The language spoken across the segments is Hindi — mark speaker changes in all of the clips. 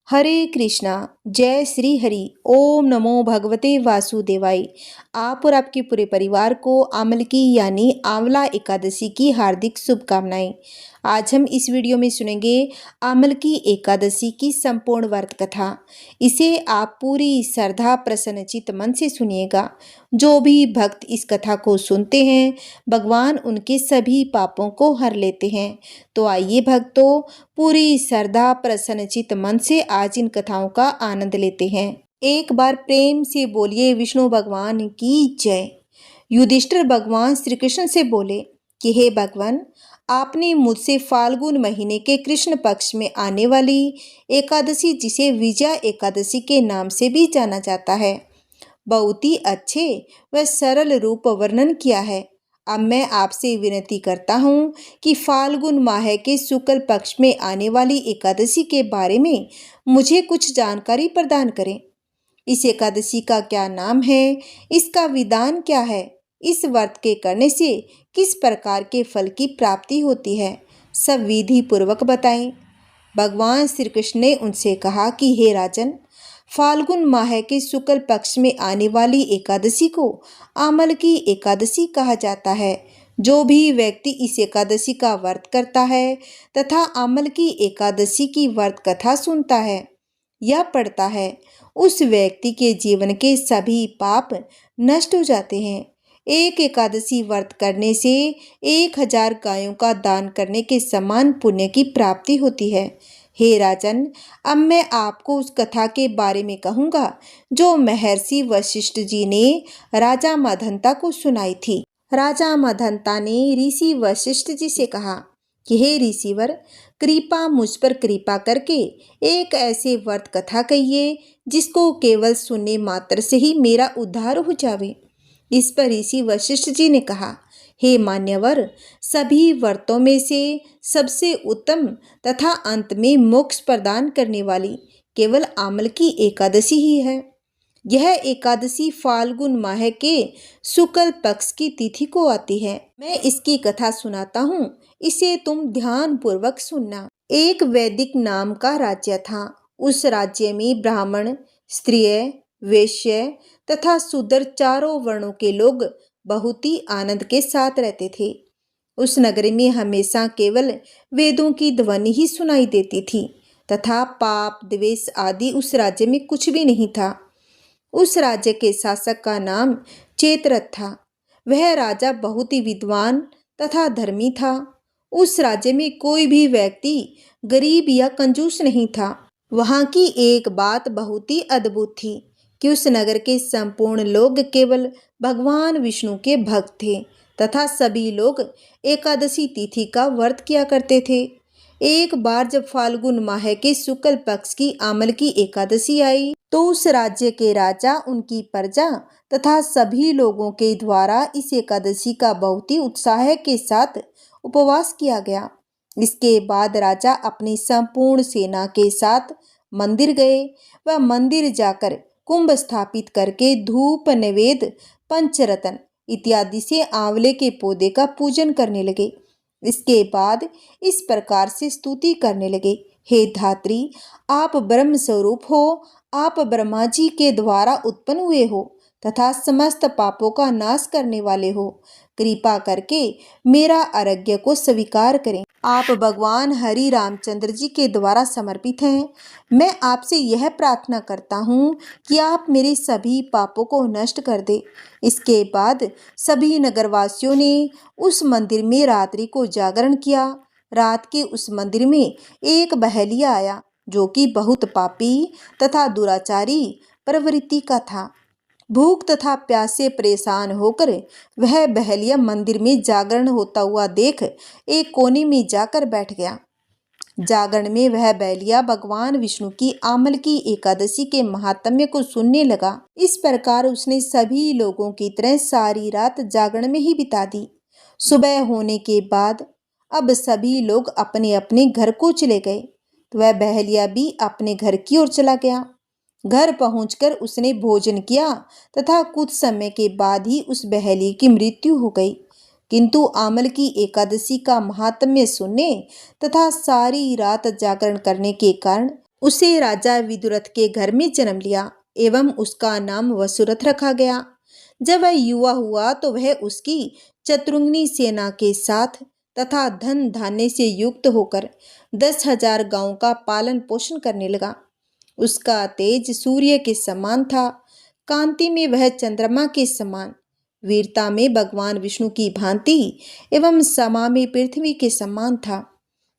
Speaker 1: हरे कृष्णा। जय श्री हरि। ओम नमो भगवते वासुदेवाय। आप और आपके पूरे परिवार को आमल की यानी आंवला एकादशी की हार्दिक शुभकामनाएं। आज हम इस वीडियो में सुनेंगे आमल की एकादशी की संपूर्ण व्रत कथा। इसे आप पूरी श्रद्धा प्रसन्नचित मन से सुनिएगा। जो भी भक्त इस कथा को सुनते हैं भगवान उनके सभी पापों को हर लेते हैं। तो आइए भक्तों, पूरी श्रद्धा प्रसन्नचित मन से आज इन कथाओं का आनंद लेते हैं। एक बार प्रेम से बोलिए विष्णु भगवान की जय। युधिष्ठिर भगवान श्री कृष्ण से बोले कि हे भगवान, आपने मुझसे फाल्गुन महीने के कृष्ण पक्ष में आने वाली एकादशी, जिसे विजया एकादशी के नाम से भी जाना जाता है, बहुत ही अच्छे व सरल रूप वर्णन किया है। अब मैं आपसे विनती करता हूँ कि फाल्गुन माह के शुक्ल पक्ष में आने वाली एकादशी के बारे में मुझे कुछ जानकारी प्रदान करें। इस एकादशी का क्या नाम है, इसका विधान क्या है, इस व्रत के करने से किस प्रकार के फल की प्राप्ति होती है, सब विधि पूर्वक बताएं। भगवान श्री कृष्ण ने उनसे कहा कि हे राजन, फाल्गुन माह के शुक्ल पक्ष में आने वाली एकादशी को आमल की एकादशी कहा जाता है। जो भी व्यक्ति इस एकादशी का व्रत करता है तथा आमल की एकादशी की व्रत कथा सुनता है या पढ़ता है, उस व्यक्ति के जीवन के सभी पाप नष्ट हो जाते हैं। एक एकादशी व्रत करने से 1000 गायों का दान करने के समान पुण्य की प्राप्ति होती है। हे राजन, अब मैं आपको उस कथा के बारे में कहूँगा जो महर्षि वशिष्ठ जी ने राजा मदंता को सुनाई थी। राजा मदंता ने ऋषि वशिष्ठ जी से कहा कि हे ऋषिवर, कृपा मुझ पर कृपा करके एक ऐसे व्रत कथा कहिए जिसको केवल सुनने मात्र से ही मेरा उद्धार हो जावे। इस पर ऋषि वशिष्ठ जी ने कहा, हे मान्यवर, सभी व्रतों में से सबसे उत्तम तथा अंत में मोक्ष प्रदान करने वाली केवल आमल की एकादशी ही है। यह एकादशी फाल्गुन माह के शुक्ल पक्ष की तिथि को आती है। मैं इसकी कथा सुनाता हूँ, इसे तुम ध्यान पूर्वक सुनना। एक वैदिक नाम का राज्य था। उस राज्य में ब्राह्मण, स्त्रिय, वैश्य तथा शूद्र चारों वर्णों के लोग बहुत ही आनंद के साथ रहते थे। उस नगरी में हमेशा केवल वेदों की ध्वनि ही सुनाई देती थी तथा पाप द्वेष आदि उस राज्य में कुछ भी नहीं था। उस राज्य के शासक का नाम चेतरथ था। वह राजा बहुत ही विद्वान तथा धर्मी था। उस राज्य में कोई भी व्यक्ति गरीब या कंजूस नहीं था। वहाँ की एक बात बहुत ही अद्भुत थी कि उस नगर के संपूर्ण लोग केवल भगवान विष्णु के भक्त थे तथा सभी लोग एकादशी तिथि का व्रत किया करते थे। एक बार जब फाल्गुन माह के शुक्ल पक्ष की आमल की एकादशी आई तो उस राज्य के राजा, उनकी प्रजा तथा सभी लोगों के द्वारा इस एकादशी का बहुत ही उत्साह के साथ उपवास किया गया। इसके बाद राजा अपनी संपूर्ण सेना के साथ मंदिर गए व मंदिर जाकर कुंभ स्थापित करके धूप, नैवेद्य, पंचरत्न इत्यादि से आंवले के पौधे का पूजन करने लगे। इसके बाद इस प्रकार से स्तुति करने लगे, हे धात्री, आप ब्रह्म स्वरूप हो, आप ब्रह्मा जी के द्वारा उत्पन्न हुए हो तथा समस्त पापों का नाश करने वाले हो। कृपा करके मेरा आरोग्य को स्वीकार करें। आप भगवान हरि रामचंद्र जी के द्वारा समर्पित हैं। मैं आपसे यह प्रार्थना करता हूँ कि आप मेरे सभी पापों को नष्ट कर दे। इसके बाद सभी नगरवासियों ने उस मंदिर में रात्रि को जागरण किया। रात के उस मंदिर में एक बहेलिया आया जो कि बहुत पापी तथा दुराचारी प्रवृत्ति का था। भूख तथा प्यास से परेशान होकर वह बहेलिया मंदिर में जागरण होता हुआ देख एक कोने में जाकर बैठ गया। जागरण में वह बहेलिया भगवान विष्णु की आमल की एकादशी के महात्म्य को सुनने लगा। इस प्रकार उसने सभी लोगों की तरह सारी रात जागरण में ही बिता दी। सुबह होने के बाद अब सभी लोग अपने अपने घर को चले गए तो वह बहेलिया भी अपने घर की ओर चला गया। घर पहुंचकर उसने भोजन किया तथा कुछ समय के बाद ही उस बहेलिए की मृत्यु हो गई। किंतु आमल की एकादशी का महात्म्य सुनने तथा सारी रात जागरण करने के कारण उसे राजा विदुरथ के घर में जन्म लिया एवं उसका नाम वसुरथ रखा गया। जब वह युवा हुआ तो वह उसकी चतुरंगिनी सेना के साथ तथा धन धान्य से युक्त होकर 10,000 गांवों का पालन पोषण करने लगा। उसका तेज सूर्य के समान था, कांति में वह चंद्रमा के समान, वीरता में भगवान विष्णु की भांति एवं समा में पृथ्वी के समान था।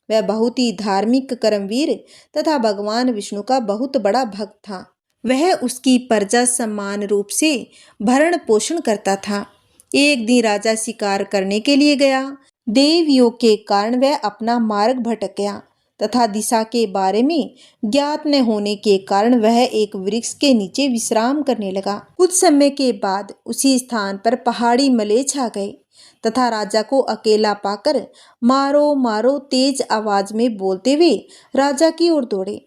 Speaker 1: वह बहुत ही धार्मिक कर्मवीर तथा भगवान विष्णु का बहुत बड़ा भक्त था। वह उसकी प्रजा समान रूप से भरण पोषण करता था। एक दिन राजा शिकार करने के लिए गया। देव योग के कारण वह अपना मार्ग भटक गया तथा दिशा के बारे में ज्ञात न होने के कारण वह एक वृक्ष के नीचे विश्राम करने लगा। कुछ समय के बाद उसी स्थान पर पहाड़ी मलेच्छ आ गए तथा राजा को अकेला पाकर मारो मारो तेज आवाज में बोलते हुए राजा की ओर दौड़े।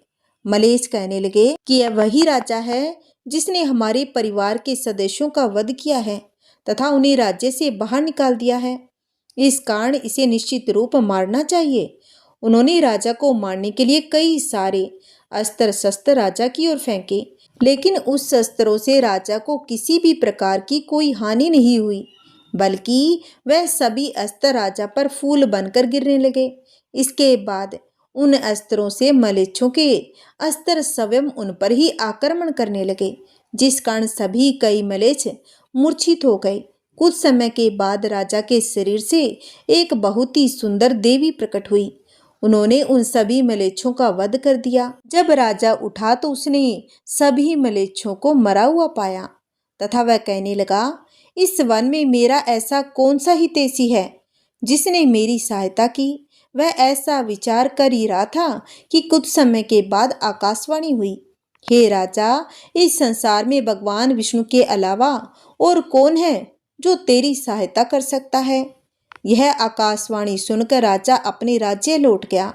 Speaker 1: मलेच्छ कहने लगे कि यह वही राजा है जिसने हमारे परिवार के सदस्यों का वध किया है तथा उन्हें राज्य से बाहर निकाल दिया है। इस कारण इसे निश्चित रूप मारना चाहिए। उन्होंने राजा को मारने के लिए कई सारे अस्त्र शस्त्र राजा की ओर फेंके, लेकिन उस शस्त्रों से राजा को किसी भी प्रकार की कोई हानि नहीं हुई, बल्कि वह सभी अस्त्र राजा पर फूल बनकर गिरने लगे। इसके बाद उन अस्त्रों से मलेच्छों के अस्त्र स्वयं उन पर ही आक्रमण करने लगे, जिस कारण सभी कई मलेच्छ मूर्छित हो गए। कुछ समय के बाद राजा के शरीर से एक बहुत ही सुंदर देवी प्रकट हुई। उन्होंने उन सभी मलेच्छों का वध कर दिया। जब राजा उठा तो उसने सभी मलेच्छों को मरा हुआ पाया तथा वह कहने लगा, इस वन में मेरा ऐसा कौन सा हितैषी है जिसने मेरी सहायता की। वह ऐसा विचार कर ही रहा था कि कुछ समय के बाद आकाशवाणी हुई, हे राजा, इस संसार में भगवान विष्णु के अलावा और कौन है जो तेरी सहायता कर सकता है। यह आकाशवाणी सुनकर राजा अपने राज्य लौट गया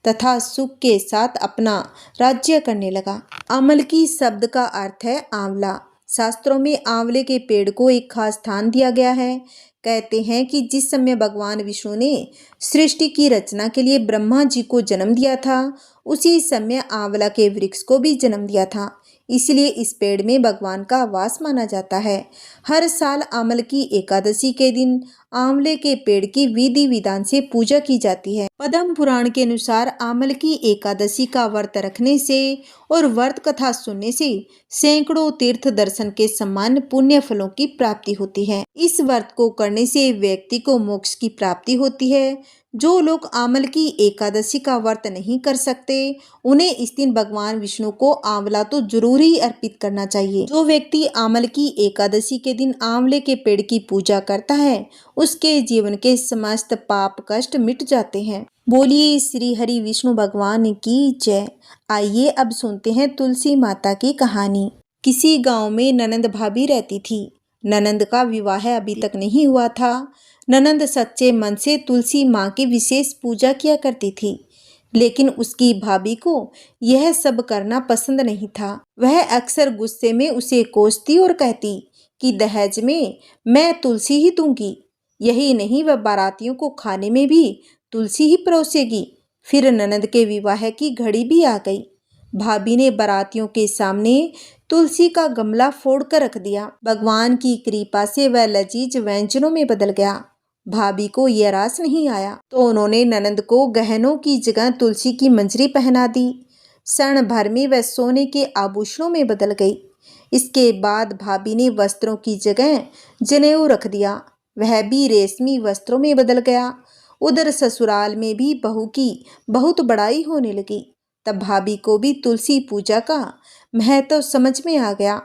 Speaker 1: तथा सुख के साथ अपना राज्य करने लगा। अमलकी शब्द का अर्थ है आंवला। शास्त्रों में आंवले के पेड़ को एक खास स्थान दिया गया है। कहते हैं कि जिस समय भगवान विष्णु ने सृष्टि की रचना के लिए ब्रह्मा जी को जन्म दिया था, उसी समय आंवला के वृक्ष को भी जन्म दिया था। इसलिए इस पेड़ में भगवान का वास माना जाता है। हर साल आमल की एकादशी के दिन आंवले के पेड़ की विधि विधान से पूजा की जाती है। पद्म पुराण के अनुसार आमल की एकादशी का व्रत रखने से और व्रत कथा सुनने से सैकड़ों तीर्थ दर्शन के समान पुण्य फलों की प्राप्ति होती है। इस व्रत को करने से व्यक्ति को मोक्ष की प्राप्ति होती है। जो लोग आमल की एकादशी का व्रत नहीं कर सकते, उन्हें इस दिन भगवान विष्णु को आंवला तो जरूर ही अर्पित करना चाहिए। जो व्यक्ति आमल की एकादशी के दिन आंवले के पेड़ की पूजा करता है, उसके जीवन के समस्त पाप कष्ट मिट जाते हैं। बोलिए श्री हरि विष्णु भगवान की जय। आइए अब सुनते हैं तुलसी माता की कहानी। किसी गांव में ननंद भाभी रहती थी। ननंद का विवाह अभी तक नहीं हुआ था। ननंद सच्चे मन से तुलसी माँ की विशेष पूजा किया करती थी, लेकिन उसकी भाभी को यह सब करना पसंद नहीं था। वह अक्सर गुस्से में उसे कोसती और कहती कि दहेज में मैं तुलसी ही दूंगी। यही नहीं, वह बारातियों को खाने में भी तुलसी ही परोसेगी। फिर ननंद के विवाह की घड़ी भी आ गई। भाभी ने बारातियों के सामने तुलसी का गमला फोड़ कर रख दिया। भगवान की कृपा से वह लजीज व्यंजनों में बदल गया। भाभी को यह रास नहीं आया तो उन्होंने ननंद को गहनों की जगह तुलसी की मंजरी पहना दी। क्षण भर में वह सोने के आभूषणों में बदल गई। इसके बाद भाभी ने वस्त्रों की जगह जनेऊ रख दिया। वह भी रेशमी वस्त्रों में बदल गया। उधर ससुराल में भी बहू की बहुत बड़ाई होने लगी। तब भाभी को भी तुलसी पूजा का महत्व समझ में आ गया।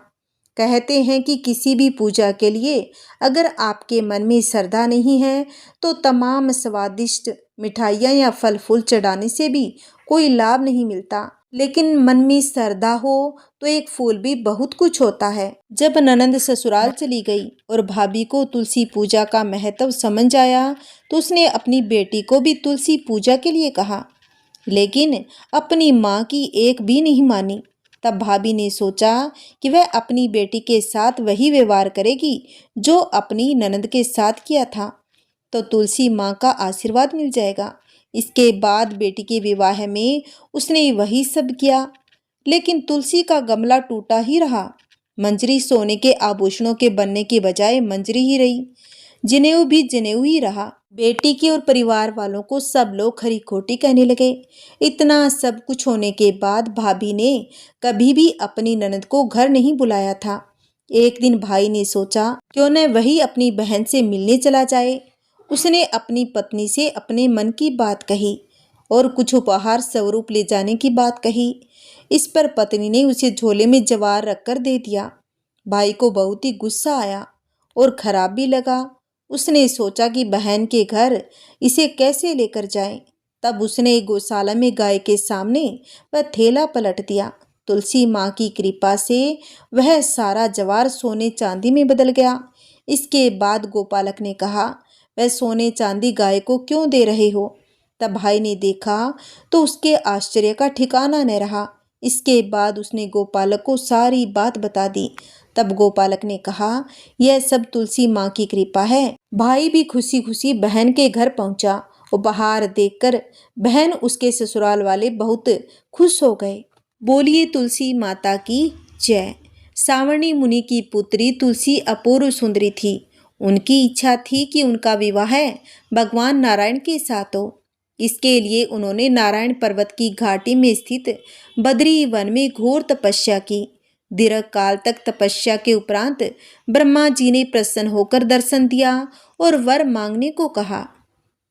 Speaker 1: कहते हैं कि किसी भी पूजा के लिए अगर आपके मन में श्रद्धा नहीं है तो तमाम स्वादिष्ट मिठाइयाँ या फल फूल चढ़ाने से भी कोई लाभ नहीं मिलता, लेकिन मन में श्रद्धा हो तो एक फूल भी बहुत कुछ होता है। जब ननंद ससुराल चली गई और भाभी को तुलसी पूजा का महत्व समझ आया तो उसने अपनी बेटी को भी तुलसी पूजा के लिए कहा, लेकिन अपनी माँ की एक भी नहीं मानी। तब भाभी ने सोचा कि वह अपनी बेटी के साथ वही व्यवहार करेगी जो अपनी ननंद के साथ किया था, तो तुलसी माँ का आशीर्वाद मिल जाएगा। इसके बाद बेटी के विवाह में उसने वही सब किया। लेकिन तुलसी का गमला टूटा ही रहा। मंजरी सोने के आभूषणों के बनने के बजाय मंजरी ही रही। जनेऊ भी जनेऊ ही रहा। बेटी के और परिवार वालों को सब लोग खरी खोटी कहने लगे। इतना सब कुछ होने के बाद भाभी ने कभी भी अपनी ननद को घर नहीं बुलाया था। एक दिन भाई ने सोचा क्यों न वही अपनी बहन से मिलने चला जाए। उसने अपनी पत्नी से अपने मन की बात कही और कुछ उपहार स्वरूप ले जाने की बात कही। इस पर पत्नी ने उसे झोले में जवार रखकर दे दिया। भाई को बहुत ही गुस्सा आया और खराब भी लगा। उसने सोचा कि बहन के घर इसे कैसे लेकर जाए। तब उसने गौशाला में गाय के सामने वह थैला पलट दिया। तुलसी माँ की कृपा से वह सारा जवार सोने चांदी में बदल गया। इसके बाद गोपालक ने कहा, वह सोने चांदी गाय को क्यों दे रहे हो? तब भाई ने देखा तो उसके आश्चर्य का ठिकाना न रहा। इसके बाद उसने गोपालक को सारी बात बता दी। तब गोपालक ने कहा, यह सब तुलसी माँ की कृपा है। भाई भी खुशी खुशी बहन के घर पहुंचा। उपहार देखकर बहन उसके ससुराल वाले बहुत खुश हो गए। बोलिए तुलसी माता की जय। सावर्णी मुनि की पुत्री तुलसी अपूर्व सुंदरी थी। उनकी इच्छा थी कि उनका विवाह भगवान नारायण के साथ हो। इसके लिए उन्होंने नारायण पर्वत की घाटी में स्थित बद्री वन में घोर तपस्या की। दीर्घ काल तक तपस्या के उपरांत ब्रह्मा जी ने प्रसन्न होकर दर्शन दिया और वर मांगने को कहा।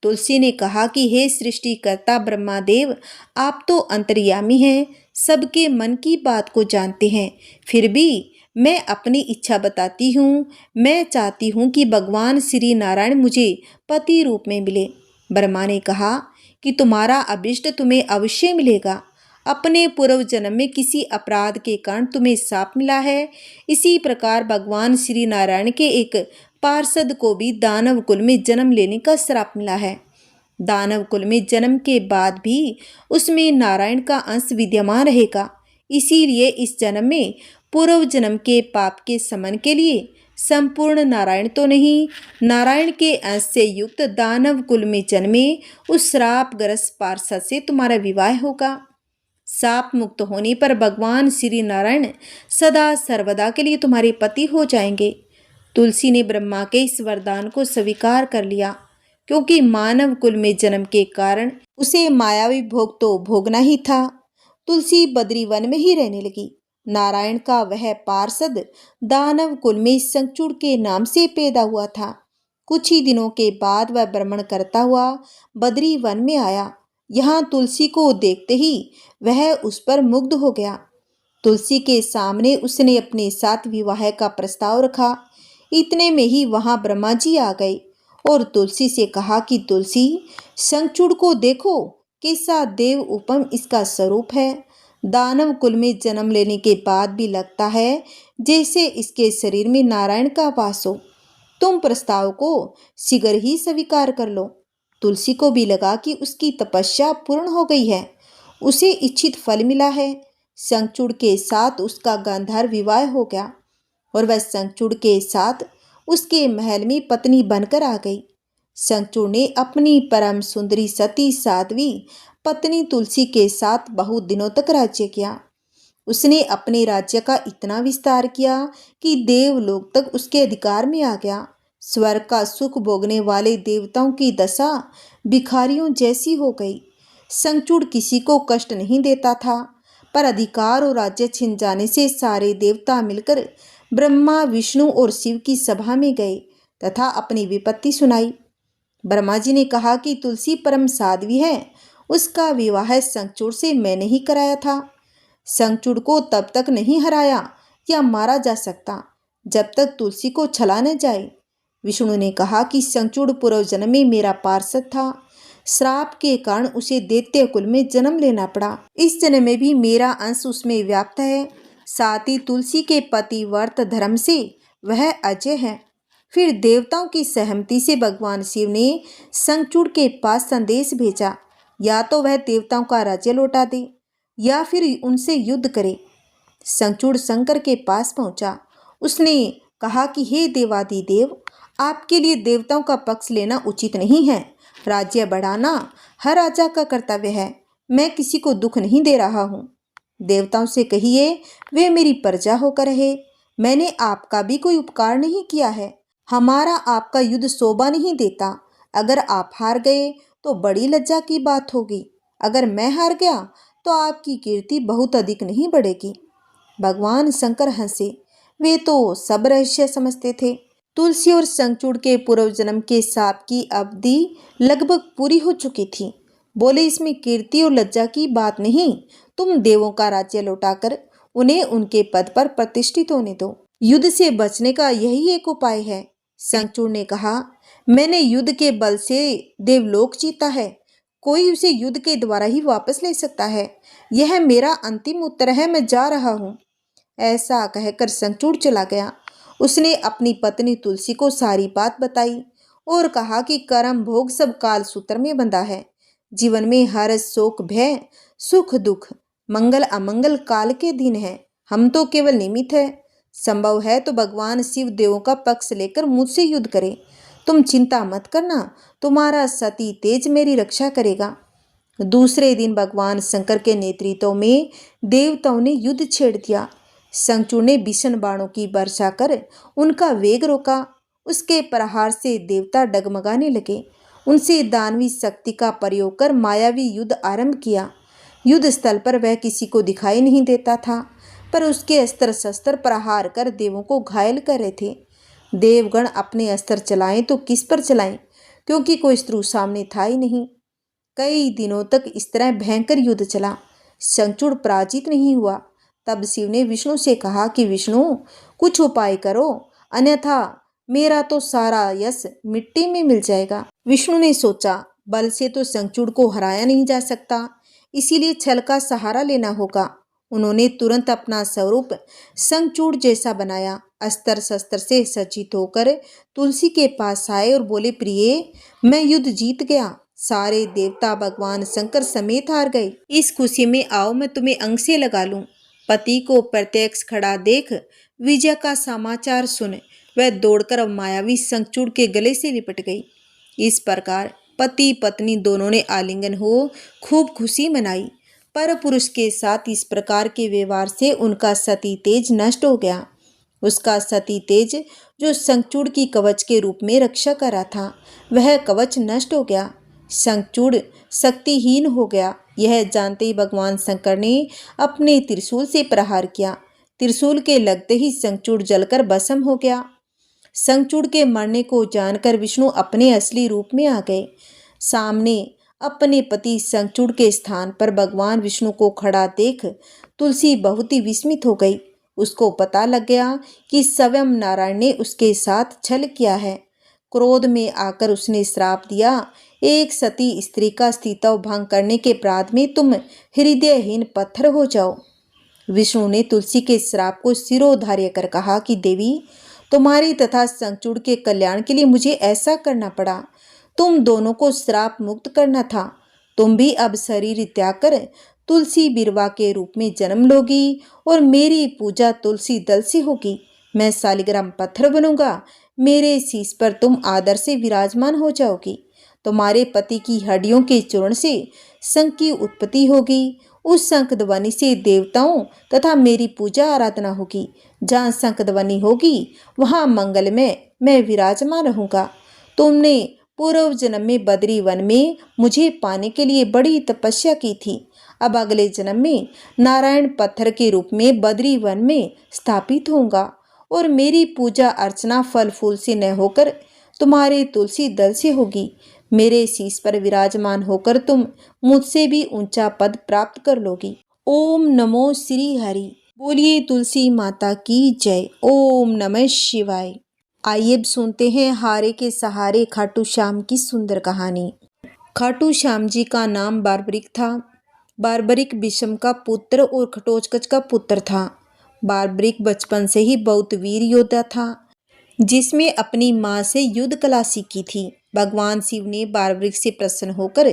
Speaker 1: तुलसी ने कहा कि हे सृष्टिकर्ता ब्रह्मादेव, आप तो अंतर्यामी हैं, सबके मन की बात को जानते हैं। फिर भी मैं अपनी इच्छा बताती हूँ। मैं चाहती हूँ कि भगवान श्री नारायण मुझे पति रूप में मिले। ब्रह्मा ने कहा कि तुम्हारा अभिष्ट तुम्हें अवश्य मिलेगा। अपने पूर्व जन्म में किसी अपराध के कारण तुम्हें शाप मिला है। इसी प्रकार भगवान श्री नारायण के एक पार्षद को भी दानव कुल में जन्म लेने का श्राप मिला है। दानव कुल में जन्म के बाद भी उसमें नारायण का अंश विद्यमान रहेगा। इसीलिए इस जन्म में पूर्व जन्म के पाप के शमन के लिए संपूर्ण नारायण तो नहीं, नारायण के अंश से युक्त दानव कुल में जन्मे उस श्रापग्रस्त पार्षद से तुम्हारा विवाह होगा। शाप मुक्त होने पर भगवान श्री नारायण सदा सर्वदा के लिए तुम्हारे पति हो जाएंगे। तुलसी ने ब्रह्मा के इस वरदान को स्वीकार कर लिया, क्योंकि मानव कुल में जन्म के कारण उसे मायावी भोग तो भोगना ही था। तुलसी बद्री वन में ही रहने लगी। नारायण का वह पार्षद दानव कुल में शंखचूड़ के नाम से पैदा हुआ था। कुछ ही दिनों के बाद वह भ्रमण करता हुआ बद्री वन में आया। यहाँ तुलसी को देखते ही वह उस पर मुग्ध हो गया। तुलसी के सामने उसने अपने साथ विवाह का प्रस्ताव रखा। इतने में ही वहां ब्रह्मा जी आ गए और तुलसी से कहा कि तुलसी, शंखचूड़ को देखो, कैसा देव उपम इसका स्वरूप है। दानव कुल में जन्म लेने के बाद भी लगता है जैसे इसके शरीर में नारायण का वास हो। तुम प्रस्ताव को शीघ्र ही स्वीकार कर लो। तुलसी को भी लगा कि उसकी तपस्या पूर्ण हो गई है, उसे इच्छित फल मिला है। शंखचूड़ के साथ उसका गांधार विवाह हो गया और वह शंखचूड़ के साथ उसके महल में पत्नी बनकर आ गई। शंखचूड़ ने अपनी परम सुंदरी सती साध्वी पत्नी तुलसी के साथ बहुत दिनों तक राज्य किया। उसने अपने राज्य का इतना विस्तार किया कि देवलोक तक उसके अधिकार में आ गया। स्वर्ग का सुख भोगने वाले देवताओं की दशा भिखारियों जैसी हो गई। शंखचूड़ किसी को कष्ट नहीं देता था, पर अधिकार और राज्य छिन जाने से सारे देवता मिलकर ब्रह्मा, विष्णु और शिव की सभा में गए तथा अपनी विपत्ति सुनाई। ब्रह्मा जी ने कहा कि तुलसी परम साध्वी है, उसका विवाह शंखचूड़ से मैंने ही कराया था। शंखचूड़ को तब तक नहीं हराया या मारा जा सकता जब तक तुलसी को छला न जाए। विष्णु ने कहा कि शंखचूड़ पूर्व जन्म में मेरा पार्षद था। श्राप के कारण उसे दैत्य कुल में जन्म लेना पड़ा। इस जन्म में भी मेरा अंश उसमें व्याप्त है। साथ ही तुलसी के पतिव्रत धर्म से वह अजय है। फिर देवताओं की सहमति से भगवान शिव ने शंखचूड़ के पास संदेश भेजा, या तो वह देवताओं का राज्य लौटा दे या फिर उनसे युद्ध करे। शंखचूड़ शंकर के पास पहुंचा। उसने कहा कि हे देवादिदेव, आपके लिए देवताओं का पक्ष लेना उचित नहीं है। राज्य बढ़ाना हर राजा का कर्तव्य है। मैं किसी को दुख नहीं दे रहा हूँ। देवताओं से कहिए वे मेरी प्रजा होकर रहे। मैंने आपका भी कोई उपकार नहीं किया है। हमारा आपका युद्ध शोभा नहीं देता। अगर आप हार गए तो बड़ी लज्जा की बात होगी। अगर मैं हार गया तो आपकी कीर्ति बहुत अधिक नहीं बढ़ेगी। भगवान शंकर हंसे। वे तो सब रहस्य समझते थे। तुलसी और शंखचूड़ के पूर्व जन्म के शाप की अवधि लगभग पूरी हो चुकी थी। बोले, इसमें कीर्ति और लज्जा की बात नहीं। तुम देवों का राज्य लौटाकर उन्हें उनके पद पर प्रतिष्ठित होने दो। युद्ध से बचने का यही एक उपाय है। शंखचूड़ ने कहा, मैंने युद्ध के बल से देवलोक जीता है। कोई उसे युद्ध के द्वारा ही वापस ले सकता है। यह मेरा अंतिम उत्तर है। मैं जा रहा हूँ। ऐसा कहकर शंखचूड़ चला गया। उसने अपनी पत्नी तुलसी को सारी बात बताई और कहा कि कर्म भोग सब काल सूत्र में बंधा है। जीवन में हर शोक भय सुख दुख मंगल अमंगल काल के दिन है। हम तो केवल निमित्त है। संभव है तो भगवान शिव देवों का पक्ष लेकर मुझसे युद्ध करे। तुम चिंता मत करना, तुम्हारा सती तेज मेरी रक्षा करेगा। दूसरे दिन भगवान शंकर के नेतृत्व में देवताओं ने युद्ध छेड़ दिया। शंखचूड़ ने भीषण बाणों की वर्षा कर उनका वेग रोका। उसके प्रहार से देवता डगमगाने लगे। उनसे दानवी शक्ति का प्रयोग कर मायावी युद्ध आरंभ किया। युद्ध स्थल पर वह किसी को दिखाई नहीं देता था, पर उसके अस्त्र शस्त्र प्रहार कर देवों को घायल कर रहे थे। देवगण अपने अस्त्र चलाएं तो किस पर चलाएं, क्योंकि कोई शत्रु सामने था ही नहीं। कई दिनों तक इस तरह भयंकर युद्ध चला। शंखचूड़ पराजित नहीं हुआ। तब शिव ने विष्णु से कहा कि विष्णु, कुछ उपाय करो, अन्यथा मेरा तो सारा यश मिट्टी में मिल जाएगा। विष्णु ने सोचा, बल से तो शंखचूड़ को हराया नहीं जा सकता, इसीलिए छल का सहारा लेना होगा। उन्होंने तुरंत अपना स्वरूप शंखचूड़ जैसा बनाया। अस्त्र शस्त्र से सज्जित होकर तुलसी के पास आए और बोले, प्रिय, मैं युद्ध जीत गया। सारे देवता भगवान शंकर समेत हार गए। इस खुशी में आओ मैं तुम्हें अंग से लगा लूं। पति को प्रत्यक्ष खड़ा देख विजय का समाचार सुन वह दौड़कर मायावी शंखचूड़ के गले से लिपट गई। इस प्रकार पति पत्नी दोनों ने आलिंगन हो खूब खुशी मनाई। पर पुरुष के साथ इस प्रकार के व्यवहार से उनका सती तेज नष्ट हो गया। उसका सती तेज जो शंखचूड़ की कवच के रूप में रक्षा कर रहा था, वह कवच नष्ट हो गया। शंखचूड़ शक्तिहीन हो गया। यह जानते ही भगवान शंकर ने अपने त्रिशूल से प्रहार किया। त्रिशूल के लगते ही शंखचूड़ जलकर भस्म हो गया। शंखचूड़ के मरने को जानकर विष्णु अपने असली रूप में आ गए। सामने अपने पति शंखचूड़ के स्थान पर भगवान विष्णु को खड़ा देख तुलसी बहुत ही विस्मित हो गई। उसको पता लग गया कि स्वयं नारायण ने उसके साथ छल किया है। क्रोध में आकर उसने श्राप दिया, एक सती स्त्री का अस्तित्व भंग करने के अपराध में तुम हृदयहीन पत्थर हो जाओ। विष्णु ने तुलसी के श्राप को सिरोधार्य कर कहा कि देवी, तुम्हारी तथा शंखचूड़ के कल्याण के लिए मुझे ऐसा करना पड़ा। तुम दोनों को श्राप मुक्त करना था। तुम भी अब शरीर त्याग कर तुलसी बिरवा के रूप में जन्म लोगी और मेरी पूजा तुलसी दल से होगी। मैं शालिग्राम पत्थर बनूंगा। मेरे शीश पर तुम आदर से विराजमान हो जाओगी। तुम्हारे पति की हड्डियों के चूर्ण से शंख की उत्पत्ति होगी। उस शंख ध्वनि से देवताओं तथा मेरी पूजा आराधना होगी। जहाँ शंख ध्वनि होगी वहाँ मंगल में मैं विराजमान रहूँगा। तुमने पूर्व जन्म में बद्री वन में मुझे पाने के लिए बड़ी तपस्या की थी। अब अगले जन्म में नारायण पत्थर के रूप में बद्री वन में स्थापित होऊंगा और मेरी पूजा अर्चना फल फूल से न होकर तुम्हारे तुलसी दल से होगी। मेरे शीश पर विराजमान होकर तुम मुझसे भी ऊंचा पद प्राप्त कर लोगी। ओम नमो श्री हरि। बोलिए तुलसी माता की जय। ओम नमः शिवाय। आइए अब सुनते हैं हारे के सहारे खाटू श्याम की सुंदर कहानी। खाटू श्याम जी का नाम बारबरिक था। बारबरिक विषम का पुत्र और घटोत्कच का पुत्र था। बारबरिक बचपन से ही बहुत वीर योद्धा था, जिसमें अपनी माँ से युद्ध कला सीखी थी। भगवान शिव ने बारबरिक से प्रसन्न होकर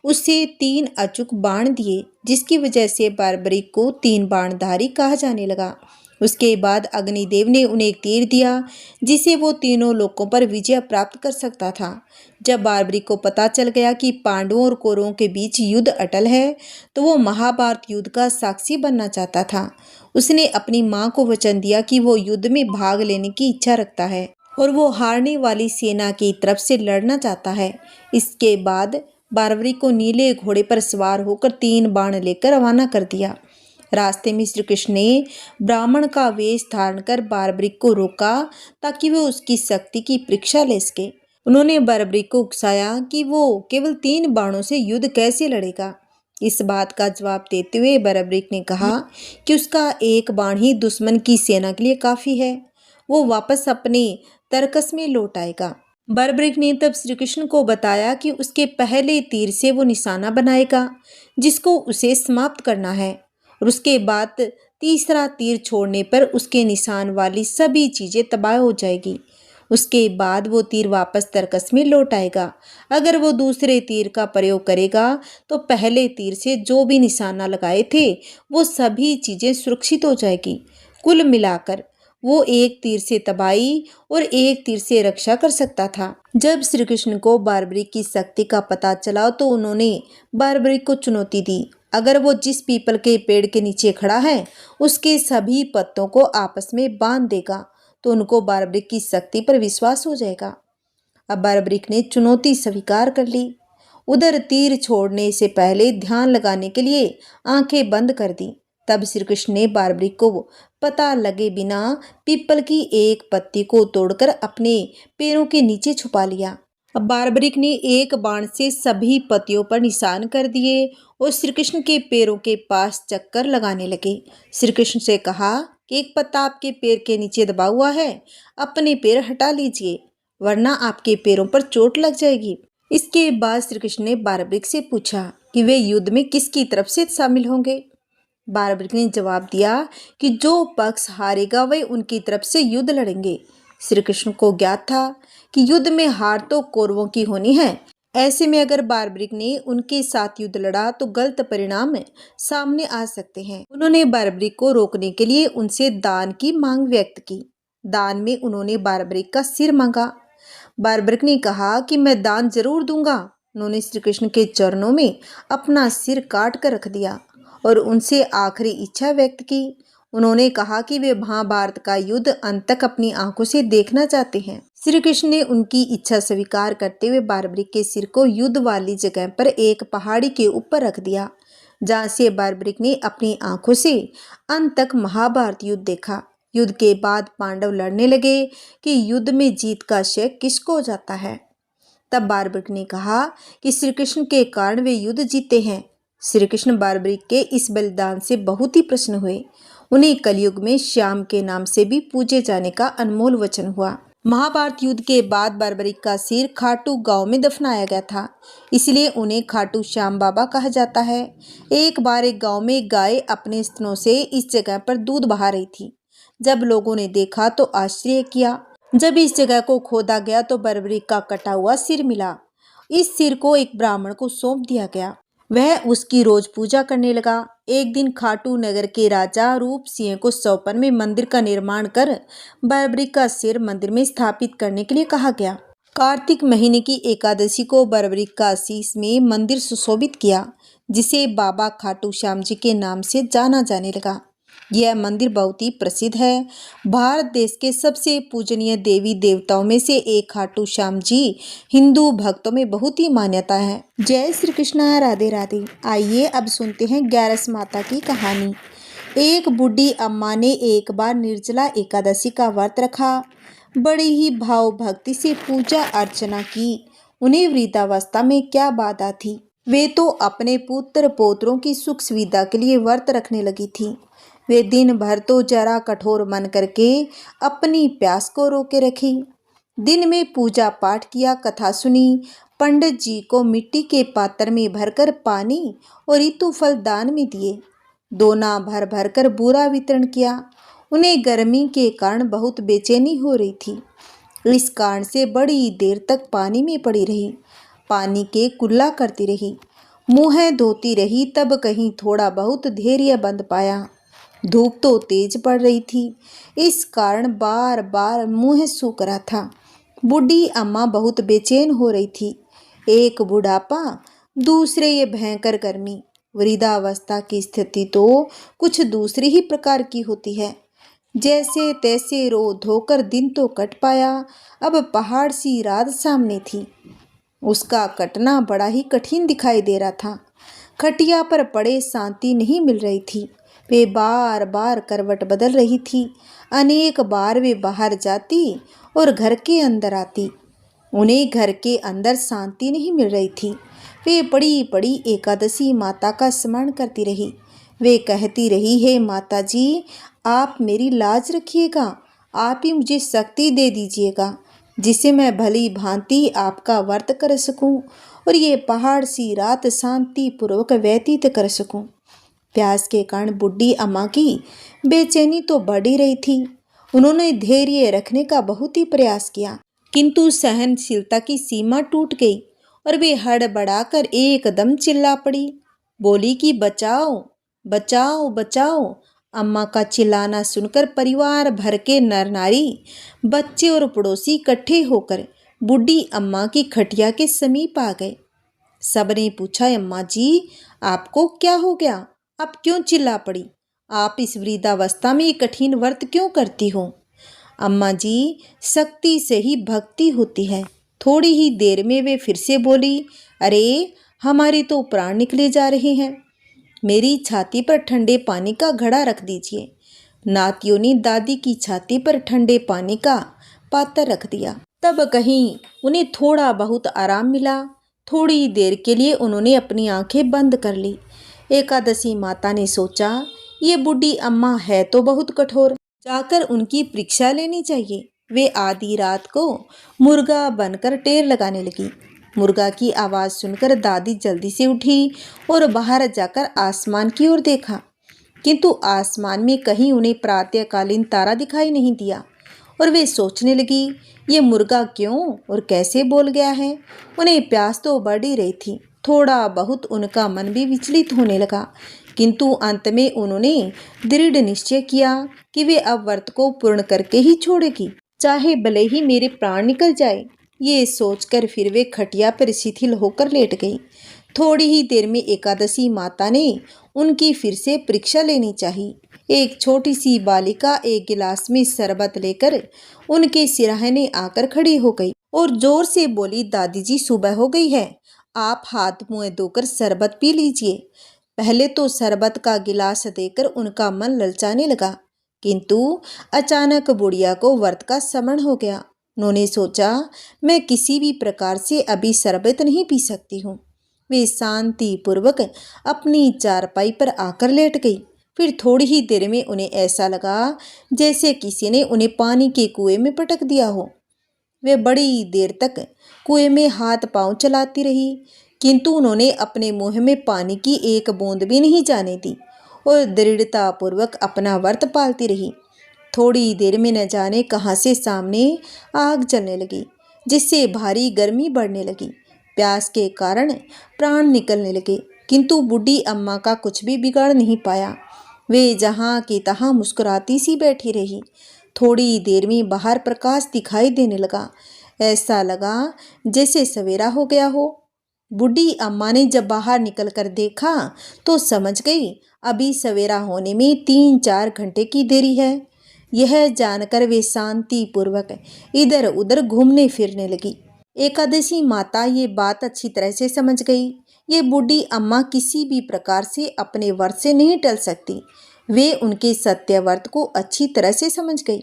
Speaker 1: उसे 3 अचूक बाण दिए, जिसकी वजह से बारबरिक को 3 बाणधारी कहा जाने लगा। उसके बाद अग्निदेव ने उन्हें एक तीर दिया जिसे वो तीनों लोकों पर विजय प्राप्त कर सकता था। जब बारबरी को पता चल गया कि पांडवों और कौरवों के बीच युद्ध अटल है तो वो महाभारत युद्ध का साक्षी बनना चाहता था। उसने अपनी माँ को वचन दिया कि वो युद्ध में भाग लेने की इच्छा रखता है और वो हारने वाली सेना की तरफ से लड़ना चाहता है। इसके बाद बारबरी को नीले घोड़े पर सवार होकर 3 बाण लेकर रवाना कर दिया। रास्ते में श्री कृष्ण ने ब्राह्मण का वेश धारण कर बारबरी को रोका ताकि वो उसकी शक्ति की परीक्षा ले सके। उन्होंने बारबरी को उकसाया कि वो केवल 3 बाणों से युद्ध कैसे लड़ेगा। इस बात का जवाब देते हुए बारबरी ने कहा कि उसका एक बाण ही दुश्मन की सेना के लिए काफी है, वो वापस अपने तरकस में लौट आएगा। बारबरी ने तब श्री कृष्ण को बताया कि उसके पहले तीर से वो निशाना बनाएगा जिसको उसे समाप्त करना है और उसके बाद तीसरा तीर छोड़ने पर उसके निशान वाली सभी चीजें तबाह हो जाएगी। उसके बाद वो तीर वापस तरकस में लौट आएगा। अगर वो दूसरे तीर का प्रयोग करेगा तो पहले तीर से जो भी निशाना लगाए थे वो सभी चीजें सुरक्षित हो जाएगी। कुल मिलाकर वो एक तीर से तबाही और एक तीर से रक्षा कर सकता था। जब श्री कृष्ण को बारबरी की शक्ति का पता चला तो उन्होंने बारबरी को चुनौती दी। अगर वो जिस पीपल के पेड़ के नीचे खड़ा है उसके सभी पत्तों को आपस में बांध देगा तो उनको बारबरी की शक्ति पर विश्वास हो जाएगा। अब बारबरी ने चुनौती स्वीकार कर ली। उधर तीर छोड़ने से पहले ध्यान लगाने के लिए आंखें बंद कर दी। तब श्री कृष्ण ने बारबरी को पता लगे बिना पीपल की एक पत्ती को तोड़कर अपने पैरों के नीचे छुपा लिया। अब बारबरी ने एक बाण से सभी पत्तियों पर निशान कर दिए और श्री कृष्ण के पैरों के पास चक्कर लगाने लगे। श्री कृष्ण से कहा कि एक पत्ता आपके पैर के नीचे दबा हुआ है, अपने पैर हटा लीजिए वरना आपके पैरों पर चोट लग जाएगी। इसके बाद श्री कृष्ण ने बारबरी से पूछा कि वे युद्ध में किसकी तरफ से शामिल होंगे। बारबरी ने जवाब दिया कि जो पक्ष हारेगा वह उनकी तरफ से युद्ध लड़ेंगे। श्री कृष्ण को ज्ञात था कि युद्ध में हार तो कौरवों की होनी है। ऐसे में अगर बारबरी ने उनके साथ युद्ध लड़ा तो गलत परिणाम सामने आ सकते हैं। उन्होंने बारबरी को रोकने के लिए उनसे दान की मांग व्यक्त की। दान में उन्होंने बारबरी का सिर मांगा। बारबरी ने कहा कि मैं दान जरूर दूंगा। उन्होंने श्री कृष्ण के चरणों में अपना सिर काट कर रख दिया और उनसे आखिरी इच्छा व्यक्त की। उन्होंने कहा कि वे महाभारत का युद्ध अंत तक अपनी आंखों से देखना चाहते हैं। श्री कृष्ण ने उनकी इच्छा स्वीकार करते हुए बारबरी के सिर को युद्ध वाली जगह पर एक पहाड़ी के ऊपर रख दिया जहां से बारबरी ने अपनी आंखों से अंत तक महाभारत युद्ध देखा। युद्ध के बाद पांडव लड़ने लगे कि युद्ध में जीत का श्रेय किसको हो जाता है। तब बारबरी ने कहा कि श्री कृष्ण के कारण वे युद्ध जीते हैं। श्री कृष्ण बारबरी के इस बलिदान से बहुत ही प्रसन्न हुए। उन्हें कलयुग में श्याम के नाम से भी पूजे जाने का अनमोल वचन हुआ। महाभारत युद्ध के बाद बारबरी का सिर खाटू गांव में दफनाया गया था, इसलिए उन्हें खाटू श्याम बाबा कहा जाता है। एक बार एक गांव में गाय अपने स्तनों से इस जगह पर दूध बहा रही थी। जब लोगों ने देखा तो आश्चर्य किया। जब इस जगह को खोदा गया तो बारबरी का कटा हुआ सिर मिला। इस सिर को एक ब्राह्मण को सौंप दिया गया। वह उसकी रोज पूजा करने लगा। एक दिन खाटू नगर के राजा रूप सिंह को सौंपन में मंदिर का निर्माण कर बारबरी का सिर मंदिर में स्थापित करने के लिए कहा गया। कार्तिक महीने की एकादशी को बारबरी का शीश में मंदिर सुशोभित किया जिसे बाबा खाटू श्याम जी के नाम से जाना जाने लगा। यह मंदिर बहुत ही प्रसिद्ध है। भारत देश के सबसे पूजनीय देवी देवताओं में से एक खाटू श्याम जी हिंदू भक्तों में बहुत ही मान्यता है। जय श्री कृष्णा, राधे राधे। आइए अब सुनते हैं ग्यारस माता की कहानी। एक बूढ़ी अम्मा ने एक बार निर्जला एकादशी का व्रत रखा। बड़ी ही भाव भक्ति से पूजा अर्चना की। उन्हें वृद्धावस्था में क्या बाधा थी, वे तो अपने पुत्र पौत्रों की सुख सुविधा के लिए व्रत रखने लगी थी। वे दिन भर तो जरा कठोर मन करके अपनी प्यास को रोके रखी। दिन में पूजा पाठ किया, कथा सुनी, पंडित जी को मिट्टी के पात्र में भरकर पानी और ऋतु फल दान में दिए। दोना भर भर कर बूरा वितरण किया। उन्हें गर्मी के कारण बहुत बेचैनी हो रही थी। इस कारण से बड़ी देर तक पानी में पड़ी रही, पानी के कुल्ला करती रही, मुँह धोती रही। तब कहीं थोड़ा बहुत धैर्य बंद पाया। धूप तो तेज पड़ रही थी, इस कारण बार बार मुंह सूख रहा था। बूढ़ी अम्मा बहुत बेचैन हो रही थी। एक बुढ़ापा, दूसरे ये भयंकर गर्मी। वृद्धावस्था की स्थिति तो कुछ दूसरी ही प्रकार की होती है। जैसे तैसे रो धोकर दिन तो कट पाया, अब पहाड़ सी रात सामने थी। उसका कटना बड़ा ही कठिन दिखाई दे रहा था। खटिया पर पड़े शांति नहीं मिल रही थी। वे बार बार करवट बदल रही थी। अनेक बार वे बाहर जाती और घर के अंदर आती। उन्हें घर के अंदर शांति नहीं मिल रही थी। वे बड़ी बड़ी एकादशी माता का स्मरण करती रही। वे कहती रही, हे माता जी, आप मेरी लाज रखिएगा, आप ही मुझे शक्ति दे दीजिएगा जिससे मैं भली भांति आपका व्रत कर सकूं और ये पहाड़ सी रात शांति पूर्वक व्यतीत कर सकूं। प्यास के कारण बुढ़ी अम्मा की बेचैनी तो बढ़ ही रही थी। उन्होंने धैर्य रखने का बहुत ही प्रयास किया, किंतु सहनशीलता की सीमा टूट गई और वे हड़बड़ाकर एकदम चिल्ला पड़ी। बोली कि बचाओ बचाओ बचाओ। अम्मा का चिल्लाना सुनकर परिवार भर के नर नारी, बच्चे और पड़ोसी इकट्ठे होकर बूढ़ी अम्मा की खटिया के समीप आ गए। सबने पूछा, अम्मा जी, आपको क्या हो गया? आप क्यों चिल्ला पड़ी? आप इस वृद्धावस्था में ये कठिन व्रत क्यों करती हो? अम्मा जी, शक्ति से ही भक्ति होती है। थोड़ी ही देर में वे फिर से बोली, अरे हमारे तो प्राण निकले जा रहे हैं। मेरी छाती पर ठंडे पानी का घड़ा रख दीजिए। नातियों ने दादी की छाती पर ठंडे पानी का पात्र रख दिया। तब कहीं उन्हें थोड़ा बहुत आराम मिला। थोड़ी देर के लिए उन्होंने अपनी आंखें बंद कर ली। एकादशी माता ने सोचा, ये बूढ़ी अम्मा है तो बहुत कठोर, जाकर उनकी परीक्षा लेनी चाहिए। वे आधी रात को मुर्गा बनकर टेर लगाने लगी। मुर्गा की आवाज़ सुनकर दादी जल्दी से उठी और बाहर जाकर आसमान की ओर देखा, किंतु आसमान में कहीं उन्हें प्रातःकालीन तारा दिखाई नहीं दिया और वे सोचने लगी, ये मुर्गा क्यों और कैसे बोल गया है। उन्हें प्यास तो बढ़ ही रही थी। थोड़ा बहुत उनका मन भी विचलित होने लगा, किंतु अंत में उन्होंने दृढ़ निश्चय किया कि वे अब व्रत को पूर्ण करके ही छोड़ेगी, चाहे भले ही मेरे प्राण निकल जाए। ये सोचकर फिर वे खटिया पर शिथिल होकर लेट गई। थोड़ी ही देर में एकादशी माता ने उनकी फिर से परीक्षा लेनी चाहिए। एक छोटी सी बालिका एक गिलास में शरबत लेकर उनके सिरहाने आकर खड़ी हो गई और जोर से बोली, दादी जी, सुबह हो गई है, आप हाथ मुंह धोकर शरबत पी लीजिए। पहले तो शरबत का गिलास देकर उनका मन ललचाने लगा, किंतु अचानक बुढ़िया को व्रत का स्मरण हो गया। उन्होंने सोचा, मैं किसी भी प्रकार से अभी शरबत नहीं पी सकती हूँ। वे शांति पूर्वक अपनी चारपाई पर आकर लेट गई। फिर थोड़ी ही देर में उन्हें ऐसा लगा जैसे किसी ने उन्हें पानी के कुएं में पटक दिया हो। वे बड़ी देर तक कुएं में हाथ पांव चलाती रही, किंतु उन्होंने अपने मुंह में पानी की एक बूंद भी नहीं जाने दी और दृढ़ता पूर्वक अपना व्रत पालती रही। थोड़ी देर में न जाने कहाँ से सामने आग जलने लगी, जिससे भारी गर्मी बढ़ने लगी। प्यास के कारण प्राण निकलने लगे, किंतु बूढ़ी अम्मा का कुछ भी बिगाड़ नहीं पाया। वे जहाँ की तहाँ मुस्कुराती सी बैठी रही। थोड़ी देर में बाहर प्रकाश दिखाई देने लगा। ऐसा लगा जैसे सवेरा हो गया हो। बूढ़ी अम्मा ने जब बाहर निकलकर देखा तो समझ गई अभी सवेरा होने में 3-4 घंटे की देरी है। यह जानकर वे शांति पूर्वक इधर उधर घूमने फिरने लगी। एकादशी माता ये बात अच्छी तरह से समझ गई। ये बूढ़ी अम्मा किसी भी प्रकार से अपने व्रत से नहीं टल सकती। वे उनके सत्य व्रत को अच्छी तरह से समझ गई।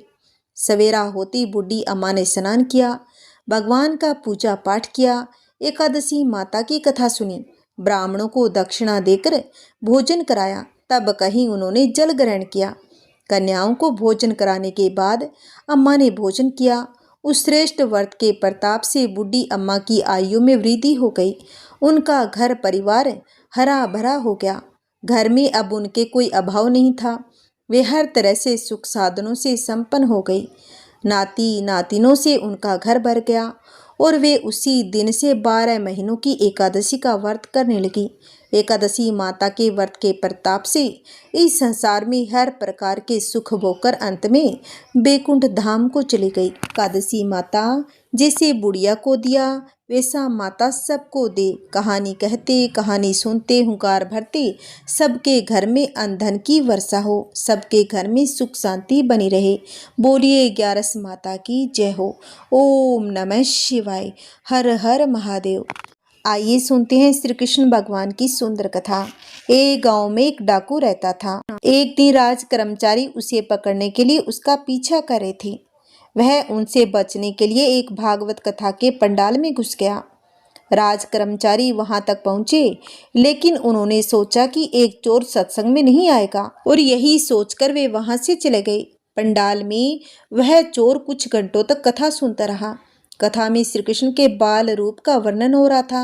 Speaker 1: सवेरा होती बूढ़ी अम्मा ने स्नान किया, भगवान का पूजा पाठ किया, एकादशी माता की कथा सुनी, ब्राह्मणों को दक्षिणा देकर भोजन कराया। तब कहीं उन्होंने जल ग्रहण किया। कन्याओं को भोजन कराने के बाद अम्मा ने भोजन किया। उस श्रेष्ठ व्रत के प्रताप से बूढ़ी अम्मा की आयु में वृद्धि हो गई। उनका घर परिवार हरा भरा हो गया। घर में अब उनके कोई अभाव नहीं था। वे हर तरह से सुख साधनों से संपन्न हो गई। नाती नातिनों से उनका घर भर गया और वे उसी दिन से 12 महीनों की एकादशी का व्रत करने लगी। एकादशी माता के व्रत के प्रताप से इस संसार में हर प्रकार के सुख भोगकर अंत में बैकुंठ धाम को चली गई। एकादशी माता जैसे बुढ़िया को दिया वैसा माता सबको दे। कहानी कहते कहानी सुनते हुंकार भरते सबके घर में अन्न धन की वर्षा हो, सबके घर में सुख शांति बनी रहे। बोलिए 11 माता की जय हो। ओम नमः शिवाय। हर हर महादेव। आइए सुनते हैं श्री कृष्ण भगवान की सुंदर कथा। एक गांव में एक डाकू रहता था। एक दिन राज कर्मचारी उसे पकड़ने के लिए उसका पीछा कर रहे थे। वह उनसे बचने के लिए एक भागवत कथा के पंडाल में घुस गया। राज कर्मचारी वहां तक पहुंचे, लेकिन उन्होंने सोचा कि एक चोर सत्संग में नहीं आएगा और यही सोचकर वे वहां से चले गए। पंडाल में वह चोर कुछ घंटों तक कथा सुनता रहा। कथा में श्री कृष्ण के बाल रूप का वर्णन हो रहा था।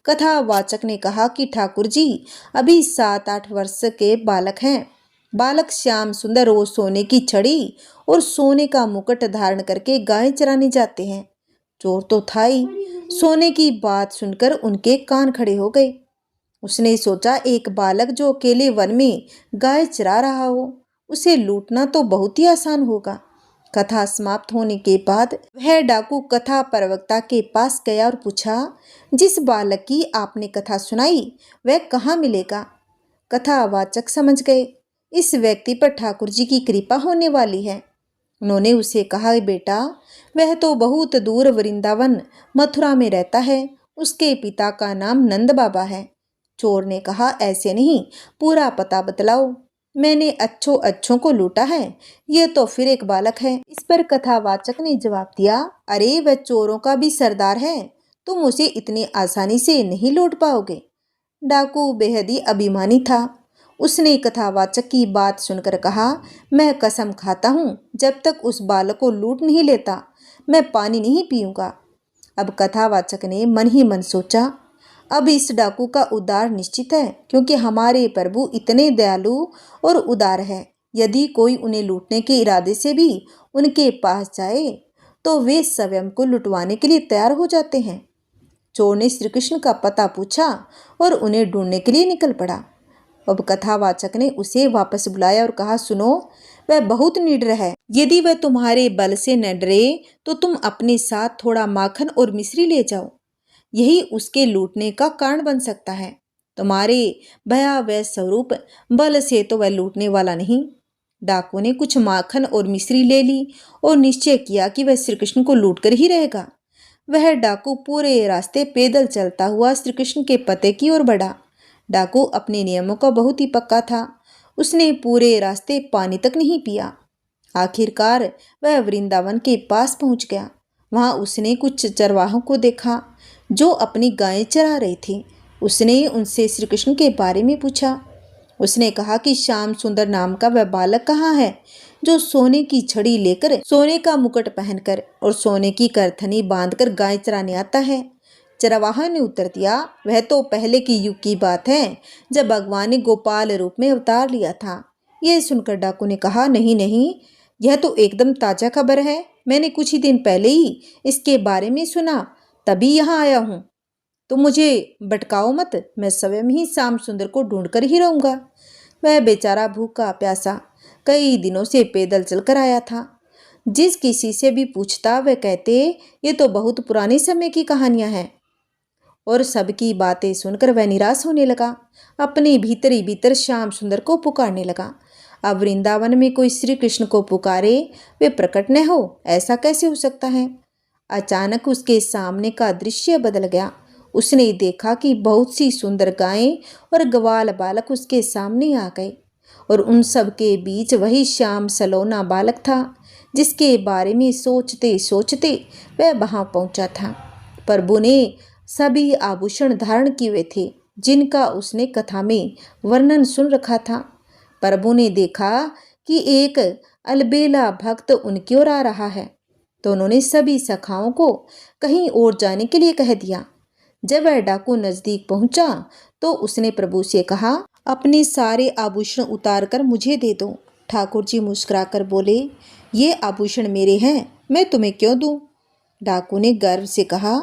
Speaker 1: कथावाचक ने कहा कि ठाकुर जी अभी 7-8 वर्ष के बालक हैं। बालक श्याम सुंदर वो सोने की छड़ी और सोने का मुकुट धारण करके गाय चराने जाते हैं। चोर तो था ही। सोने की बात सुनकर उनके कान खड़े हो गए। उसने सोचा एक बालक जो अकेले वन में गाय चरा रहा हो, उसे लूटना तो बहुत ही आसान होगा। कथा समाप्त होने के बाद वह डाकू कथा प्रवक्ता के पास गया और पूछा, जिस बालक की आपने कथा सुनाई वह कहाँ मिलेगा? कथावाचक समझ गए इस व्यक्ति पर ठाकुर जी की कृपा होने वाली है। उन्होंने उसे कहा, बेटा वह तो बहुत दूर वृंदावन मथुरा में रहता है, उसके पिता का नाम नंद बाबा है। चोर ने कहा, ऐसे नहीं, पूरा पता बतलाओ। मैंने अच्छों को लूटा है, ये तो फिर एक बालक है। इस पर कथावाचक ने जवाब दिया, अरे वह चोरों का भी सरदार है, तुम उसे इतनी आसानी से नहीं लूट पाओगे। डाकू बेहद ही अभिमानी था। उसने कथावाचक की बात सुनकर कहा, मैं कसम खाता हूँ जब तक उस बालक को लूट नहीं लेता मैं पानी नहीं पीऊंगा। अब कथावाचक ने मन ही मन सोचा, अब इस डाकू का उद्धार निश्चित है, क्योंकि हमारे प्रभु इतने दयालु और उदार है। यदि कोई उन्हें लूटने के इरादे से भी उनके पास जाए तो वे स्वयं को लुटवाने के लिए तैयार हो जाते हैं। चोर ने श्री कृष्ण का पता पूछा और उन्हें ढूंढने के लिए निकल पड़ा। अब कथावाचक ने उसे वापस बुलाया और कहा, सुनो, वह बहुत निडर है। यदि वह तुम्हारे बल से न डरे तो तुम अपने साथ थोड़ा माखन और मिश्री ले जाओ, यही उसके लूटने का कारण बन सकता है। तुम्हारे भयावह स्वरूप बल से तो वह लूटने वाला नहीं। डाकू ने कुछ माखन और मिश्री ले ली और निश्चय किया कि वह श्री कृष्ण को लूट कर ही रहेगा। वह डाकू पूरे रास्ते पैदल चलता हुआ श्री कृष्ण के पते की ओर बढ़ा। डाकू अपने नियमों का बहुत ही पक्का था। उसने पूरे रास्ते पानी तक नहीं पिया। आखिरकार वह वृंदावन के पास पहुंच गया। वहां उसने कुछ चरवाहों को देखा जो अपनी गायें चरा रहे थे। उसने उनसे श्री कृष्ण के बारे में पूछा। उसने कहा कि श्याम सुंदर नाम का वह बालक कहाँ है जो सोने की छड़ी लेकर, सोने का मुकुट पहनकर और सोने की करथनी बांधकर गाय चराने आता है। चरवाहा ने उत्तर दिया, वह तो पहले की युग की बात है, जब भगवान ने गोपाल रूप में अवतार लिया था। यह सुनकर डाकू ने कहा, नहीं नहीं, यह तो एकदम ताजा खबर है। मैंने कुछ ही दिन पहले ही इसके बारे में सुना, तभी यहाँ आया हूँ। तो मुझे भटकाओ मत, मैं स्वयं ही श्याम सुंदर को ढूंढ कर ही रहूंगा। वह बेचारा भूखा प्यासा कई दिनों से पैदल चलकर आया था। जिस किसी से भी पूछता वह कहते, ये तो बहुत पुराने समय की कहानियां हैं। और सबकी बातें सुनकर वह निराश होने लगा। अपने भीतर ही भीतर श्याम सुंदर को पुकारने लगा। अब वृंदावन में कोई श्री कृष्ण को पुकारे वे प्रकट न हो, ऐसा कैसे हो सकता है? अचानक उसके सामने का दृश्य बदल गया। उसने देखा कि बहुत सी सुंदर गायें और ग्वाल बालक उसके सामने आ गए और उन सब के बीच वही श्याम सलोना बालक था जिसके बारे में सोचते सोचते वह वहां पहुंचा था। प्रभु ने सभी आभूषण धारण किए हुए थे जिनका उसने कथा में वर्णन सुन रखा था। प्रभु ने देखा कि एक अलबेला भक्त उनकी ओर आ रहा है, तो उन्होंने सभी सखाओं को कहीं और जाने के लिए कह दिया। जब वह डाकू नजदीक पहुंचा तो उसने प्रभु से कहा, अपने सारे आभूषण उतार कर मुझे दे दो। ठाकुर जी मुस्कुराकर बोले, ये आभूषण मेरे हैं, मैं तुम्हें क्यों दूं? डाकू ने गर्व से कहा,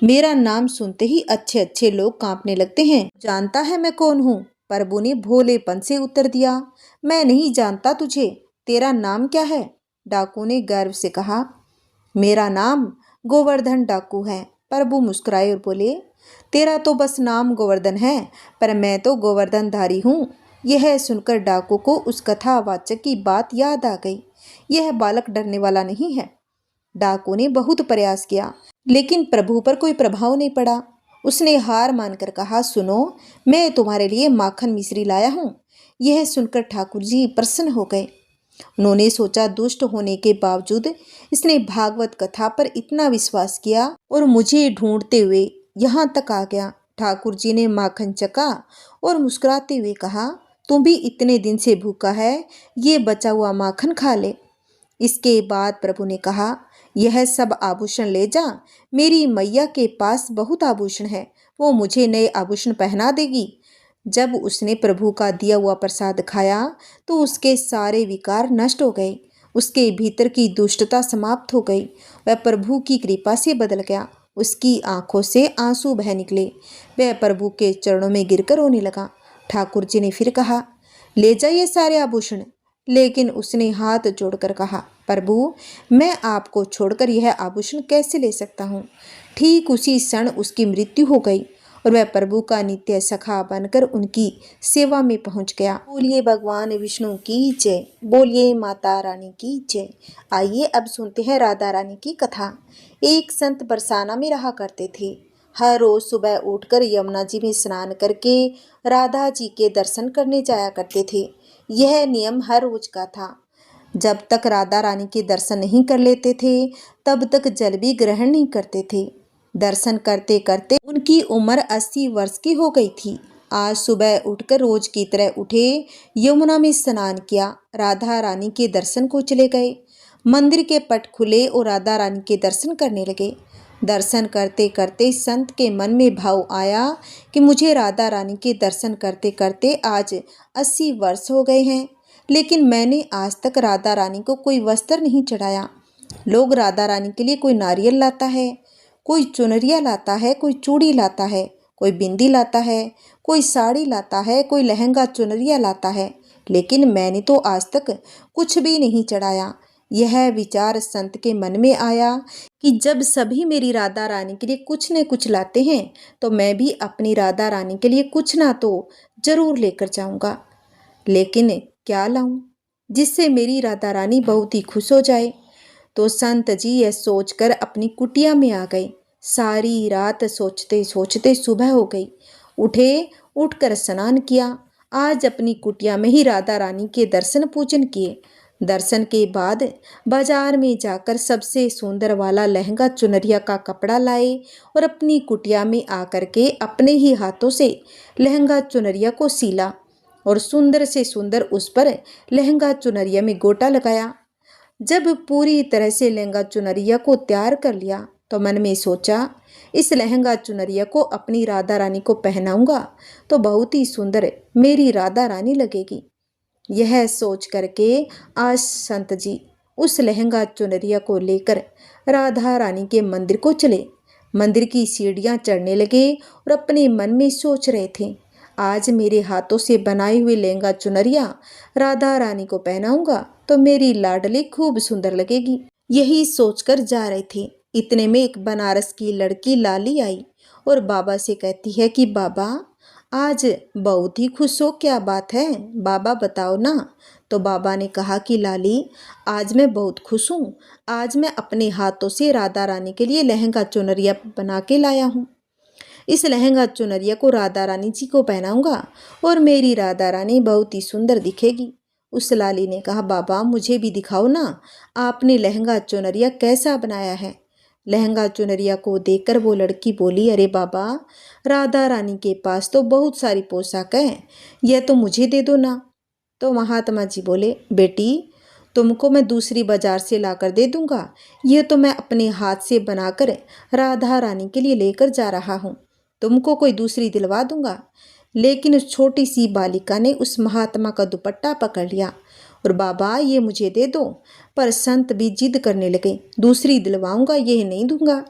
Speaker 1: मेरा नाम सुनते ही अच्छे अच्छे लोग कांपने लगते हैं। जानता है मैं कौन हूँ? प्रभु ने भोलेपन से उत्तर दिया। मैं नहीं जानता तुझे। तेरा नाम क्या है? डाकू ने गर्व से कहा। मेरा नाम गोवर्धन डाकू है। प्रभु मुस्कुराए और बोले, तेरा तो बस नाम गोवर्धन है, पर मैं तो गोवर्धनधारी हूँ। यह सुनकर डाकू को उस कथावाचक की बात याद आ गई। यह बालक डरने वाला नहीं है। डाकू ने बहुत प्रयास किया, लेकिन प्रभु पर कोई प्रभाव नहीं पड़ा। उसने हार मानकर कहा, सुनो, मैं तुम्हारे लिए माखन मिश्री लाया हूँ। यह सुनकर ठाकुर जी प्रसन्न हो गए। उन्होंने सोचा, दुष्ट होने के बावजूद इसने भागवत कथा पर इतना विश्वास किया और मुझे ढूंढते हुए यहाँ तक आ गया। ठाकुर जी ने माखन चखा और मुस्कुराते हुए कहा, तुम भी इतने दिन से भूखा है, ये बचा हुआ माखन खा ले। इसके बाद प्रभु ने कहा, यह सब आभूषण ले जा। मेरी मैया के पास बहुत आभूषण है, वो मुझे नए आभूषण पहना देगी। जब उसने प्रभु का दिया हुआ प्रसाद खाया तो उसके सारे विकार नष्ट हो गए। उसके भीतर की दुष्टता समाप्त हो गई। वह प्रभु की कृपा से बदल गया। उसकी आंखों से आंसू बह निकले। वह प्रभु के चरणों में गिरकर रोने लगा। ठाकुर जी ने फिर कहा, ले जाइए सारे आभूषण। लेकिन उसने हाथ जोड़कर कहा, प्रभु, मैं आपको छोड़कर यह आभूषण कैसे ले सकता हूँ। ठीक उसी क्षण उसकी मृत्यु हो गई और वह प्रभु का नित्य सखा बनकर उनकी सेवा में पहुंच गया। बोलिए भगवान विष्णु की जय। बोलिए माता रानी की जय। आइए अब सुनते हैं राधा रानी की कथा। एक संत बरसाना में रहा करते थे। हर रोज सुबह उठकर यमुना जी में स्नान करके राधा जी के दर्शन करने जाया करते थे। यह नियम हर रोज का था। जब तक राधा रानी के दर्शन नहीं कर लेते थे, तब तक जल भी ग्रहण नहीं करते थे। दर्शन करते करते उनकी उम्र 80 वर्ष की हो गई थी। आज सुबह उठकर रोज की तरह उठे, यमुना में स्नान किया, राधा रानी के दर्शन को चले गए। मंदिर के पट खुले और राधा रानी के दर्शन करने लगे। दर्शन करते करते संत के मन में भाव आया कि मुझे राधा रानी के दर्शन करते करते आज 80 वर्ष हो गए हैं, लेकिन मैंने आज तक राधा रानी को कोई वस्त्र नहीं चढ़ाया। लोग राधा रानी के लिए कोई नारियल लाता है, कोई चुनरिया लाता है, कोई चूड़ी लाता है, कोई बिंदी लाता है, कोई साड़ी लाता है, कोई लहंगा चुनरिया लाता है, लेकिन मैंने तो आज तक कुछ भी नहीं चढ़ाया। यह विचार संत के मन में आया कि जब सभी मेरी राधा रानी के लिए कुछ न कुछ लाते हैं, तो मैं भी अपनी राधा रानी के लिए कुछ ना तो जरूर लेकर जाऊंगा। लेकिन क्या लाऊं जिससे मेरी राधा रानी बहुत ही खुश हो जाए। तो संत जी यह सोचकर अपनी कुटिया में आ गए। सारी रात सोचते सोचते सुबह हो गई। उठकर स्नान किया। आज अपनी कुटिया में ही राधा रानी के दर्शन पूजन किए। दर्शन के बाद बाजार में जाकर सबसे सुंदर वाला लहंगा चुनरिया का कपड़ा लाए और अपनी कुटिया में आकर के अपने ही हाथों से लहंगा चुनरिया को सीला और सुंदर से सुंदर उस पर लहंगा चुनरिया में गोटा लगाया। जब पूरी तरह से लहंगा चुनरिया को तैयार कर लिया तो मन में सोचा, इस लहंगा चुनरिया को अपनी राधा रानी को पहनाऊंगा तो बहुत ही सुंदर मेरी राधा रानी लगेगी। यह सोच करके आज संत जी उस लहंगा चुनरिया को लेकर राधा रानी के मंदिर को चले। मंदिर की सीढ़ियां चढ़ने लगे और अपने मन में सोच रहे थे, आज मेरे हाथों से बनाई हुई लहंगा चुनरिया राधा रानी को पहनाऊंगा तो मेरी लाडली खूब सुंदर लगेगी। यही सोचकर जा रहे थे, इतने में एक बनारस की लड़की लाली आई और बाबा से कहती है कि बाबा, आज बहुत ही खुश हो, क्या बात है बाबा, बताओ ना। तो बाबा ने कहा कि लाली, आज मैं बहुत खुश हूँ। आज मैं अपने हाथों से राधा रानी के लिए लहंगा चुनरिया बना के लाया हूँ। इस लहंगा चुनरिया को राधा रानी जी को पहनाऊंगा और मेरी राधा रानी बहुत ही सुंदर दिखेगी। उस लाली ने कहा, बाबा मुझे भी दिखाओ ना, आपने लहंगा चुनरिया कैसा बनाया है। लहंगा चुनरिया को देखकर वो लड़की बोली, अरे बाबा, राधा रानी के पास तो बहुत सारी पोशाक है, यह तो मुझे दे दो ना। तो महात्मा जी बोले, बेटी तुमको मैं दूसरी बाजार से लाकर दे दूंगा, यह तो मैं अपने हाथ से बनाकर राधा रानी के लिए लेकर जा रहा हूँ, तुमको कोई दूसरी दिलवा दूंगा। लेकिन उस छोटी सी बालिका ने उस महात्मा का दुपट्टा पकड़ लिया और बाबा ये मुझे दे दो। पर संत भी जिद करने लगे, दूसरी दिलवाऊंगा, यह नहीं दूंगा।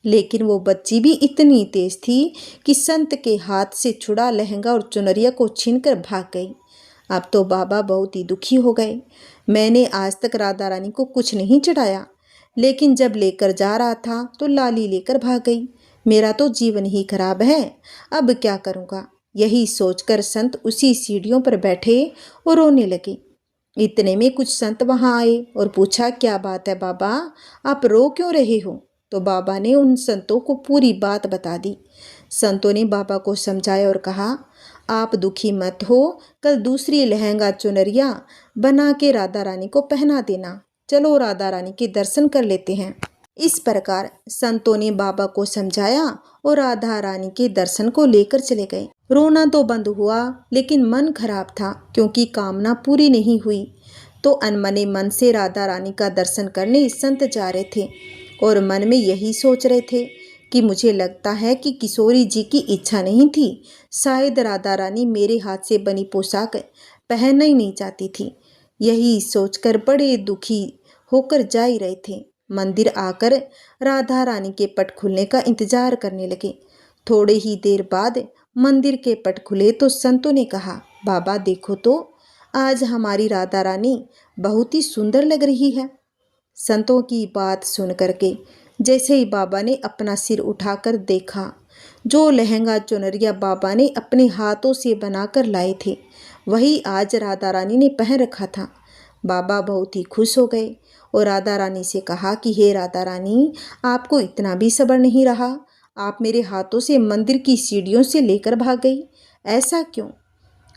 Speaker 1: लेकिन वो बच्ची भी इतनी तेज थी कि संत के हाथ से छुड़ा लहंगा और चुनरिया को छीनकर भाग गई। अब तो बाबा बहुत ही दुखी हो गए। मैंने आज तक राधा रानी को कुछ नहीं चढ़ाया, लेकिन जब लेकर जा रहा था तो लाली लेकर भाग गई। मेरा तो जीवन ही खराब है, अब क्या करूँगा। यही सोचकर संत उसी सीढ़ियों पर बैठे और रोने लगे। इतने में कुछ संत वहाँ आए और पूछा, क्या बात है बाबा, आप रो क्यों रहे हो? तो बाबा ने उन संतों को पूरी बात बता दी। संतों ने बाबा को समझाया और कहा, आप दुखी मत हो, कल दूसरी लहंगा चुनरिया बना के राधा रानी को पहना देना। चलो राधा रानी के दर्शन कर लेते हैं। इस प्रकार संतों ने बाबा को समझाया और राधा रानी के दर्शन को लेकर चले गए। रोना तो बंद हुआ, लेकिन मन खराब था क्योंकि कामना पूरी नहीं हुई। तो अनमने मन से राधा रानी का दर्शन करने संत जा रहे थे और मन में यही सोच रहे थे कि मुझे लगता है कि किशोरी जी की इच्छा नहीं थी, शायद राधा रानी मेरे हाथ से बनी पोशाक पहनना ही नहीं चाहती थी। यही सोचकर बड़े दुखी होकर जा ही रहे थे। मंदिर आकर राधा रानी के पट खुलने का इंतजार करने लगे। थोड़े ही देर बाद मंदिर के पट खुले तो संतों ने कहा, बाबा देखो तो, आज हमारी राधा रानी बहुत ही सुंदर लग रही है। संतों की बात सुन करके जैसे ही बाबा ने अपना सिर उठाकर देखा, जो लहंगा चुनरिया बाबा ने अपने हाथों से बनाकर लाए थे वही आज राधा रानी ने पहन रखा था। बाबा बहुत ही खुश हो गए और राधा रानी से कहा कि हे राधा रानी, आपको इतना भी सब्र नहीं रहा, आप मेरे हाथों से मंदिर की सीढ़ियों से लेकर भाग गई, ऐसा क्यों?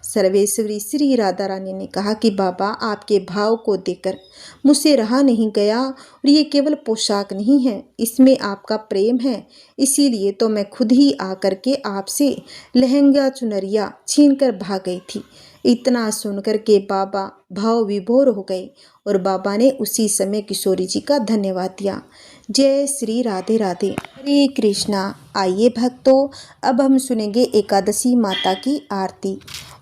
Speaker 1: सर्वेश्वरी श्री राधा रानी ने कहा कि बाबा, आपके भाव को देखकर मुझसे रहा नहीं गया और ये केवल पोशाक नहीं है, इसमें आपका प्रेम है, इसीलिए तो मैं खुद ही आकर के आपसे लहंगा चुनरिया छीन कर भाग गई थी। इतना सुनकर के बाबा भाव विभोर हो गए और बाबा ने उसी समय किशोरी जी का धन्यवाद दिया। जय श्री राधे राधे, हरे कृष्णा। आइए भक्तों, अब हम सुनेंगे एकादशी माता की आरती।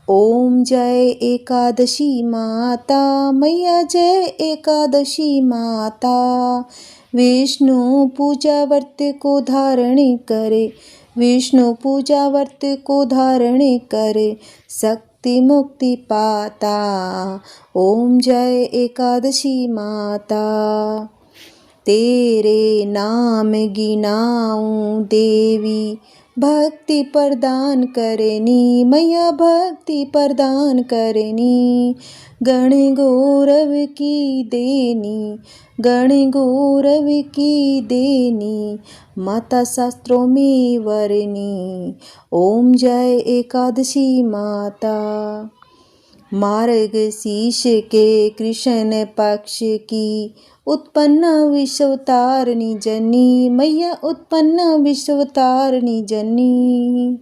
Speaker 1: ओम जय एकादशी माता मैया, जय एकादशी माता। विष्णु पूजा व्रत को धारण करे, विष्णु पूजा व्रत को धारण करे, शक्ति मुक्ति पाता। ओम जय एकादशी माता। तेरे नाम गिनाऊं देवी, भक्ति प्रदान करनी मैया, भक्ति प्रदान करनी। गण गौरव की देनी, गण गौरव की देनी, माता शास्त्रों में वरनी। ओम जय एकादशी माता। मार्गशीर्ष के कृष्ण पक्ष की उत्पन्न विश्वतारिणी जनी मैया, उत्पन्न विश्वतारिणी जनी।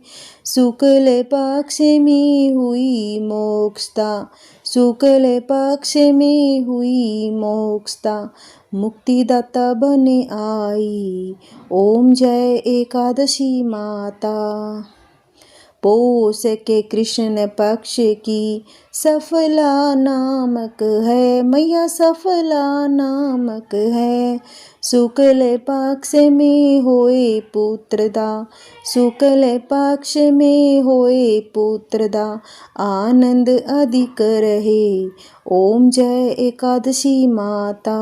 Speaker 1: शुक्ल पक्ष में हुई मोक्षता, शुक्ल पक्ष में हुई मोक्षता, मुक्तिदाता बने आई। ओम जय एकादशी माता। पोष के कृष्ण पक्ष की सफला नामक है मैया, सफला नामक है। शुक्ल पक्ष में होए पुत्रदा, शुक्ल पक्ष में होए पुत्रदा, आनंद अधिक रहे। ओम जय एकादशी माता।